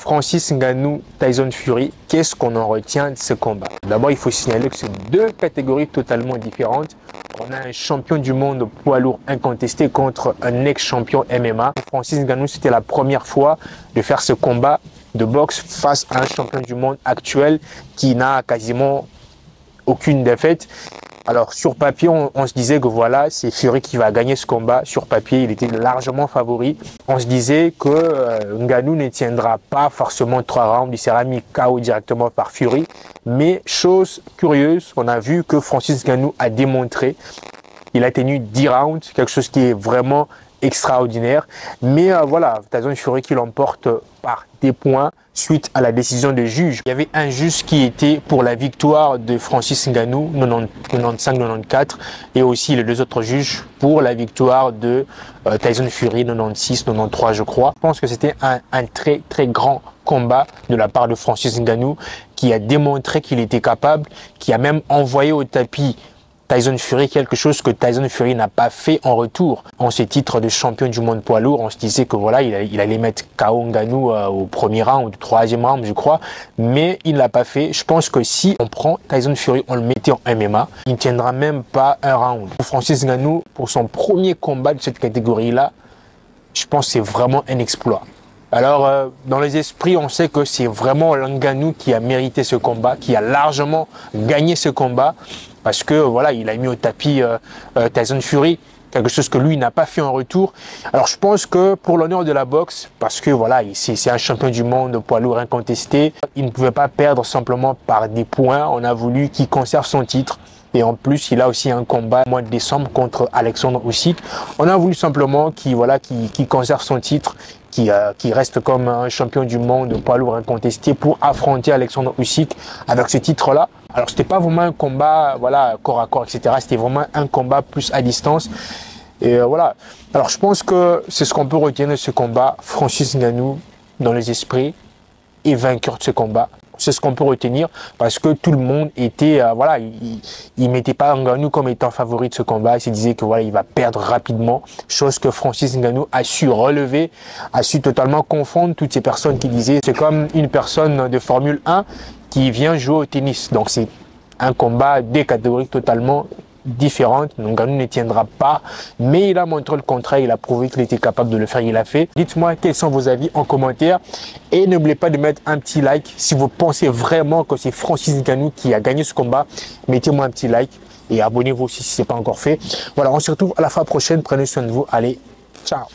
Francis Ngannou, Tyson Fury, qu'est-ce qu'on en retient de ce combat? D'abord, il faut signaler que c'est deux catégories totalement différentes. On a un champion du monde poids lourd incontesté contre un ex-champion MMA. Francis Ngannou, c'était la première fois de faire ce combat de boxe face à un champion du monde actuel qui n'a quasiment aucune défaite. Alors sur papier, on se disait que voilà, c'est Fury qui va gagner ce combat. Sur papier, il était largement favori. On se disait que Ngannou ne tiendra pas forcément 3 rounds, il sera mis KO directement par Fury. Mais chose curieuse, on a vu que Francis Ngannou a démontré. Il a tenu 10 rounds, quelque chose qui est vraiment extraordinaire. Mais voilà, Tyson Fury qui l'emporte par des points suite à la décision des juges. Il y avait un juge qui était pour la victoire de Francis Ngannou, 95-94, et aussi les deux autres juges pour la victoire de Tyson Fury, 96-93 je crois. Je pense que c'était un très très grand combat de la part de Francis Ngannou qui a démontré qu'il était capable, qui a même envoyé au tapis Tyson Fury, quelque chose que Tyson Fury n'a pas fait en retour. En ses titres de champion du monde poids lourd, on se disait que voilà, il allait mettre KO Ngannou au premier round, au troisième round, je crois, mais il ne l'a pas fait. Je pense que si on prend Tyson Fury, on le mettait en MMA, il ne tiendra même pas un round. Pour Francis Ngannou, pour son premier combat de cette catégorie-là, je pense que c'est vraiment un exploit. Alors, dans les esprits, on sait que c'est vraiment Ngannou qui a mérité ce combat, qui a largement gagné ce combat, parce que voilà, il a mis au tapis Tyson Fury, quelque chose que lui n'a pas fait en retour. Alors, je pense que pour l'honneur de la boxe, parce que voilà, c'est un champion du monde poids lourd incontesté, il ne pouvait pas perdre simplement par des points. On a voulu qu'il conserve son titre. Et en plus, il a aussi un combat au mois de décembre contre Alexandre Usyk. On a voulu simplement qu'il conserve son titre, qui reste comme un champion du monde poids lourd incontesté pour affronter Alexandre Usyk avec ce titre-là. Alors, c'était pas vraiment un combat, voilà, corps à corps, etc. C'était vraiment un combat plus à distance. Et voilà. Alors, je pense que c'est ce qu'on peut retenir de ce combat. Francis Ngannou, dans les esprits, est vainqueur de ce combat. C'est ce qu'on peut retenir parce que tout le monde était, voilà, il mettait pas Ngannou comme étant favori de ce combat. Il se disait que voilà, il va perdre rapidement. Chose que Francis Ngannou a su relever, a su totalement confondre toutes ces personnes qui disaient c'est comme une personne de Formule 1 qui vient jouer au tennis. Donc c'est un combat des catégories totalement différentes. Ngannou ne tiendra pas, mais il a montré le contraire, il a prouvé qu'il était capable de le faire, il l'a fait. Dites-moi quels sont vos avis en commentaire et n'oubliez pas de mettre un petit like si vous pensez vraiment que c'est Francis Ngannou qui a gagné ce combat. Mettez-moi un petit like et abonnez-vous aussi si ce n'est pas encore fait. Voilà, on se retrouve à la fois prochaine, prenez soin de vous, allez, ciao.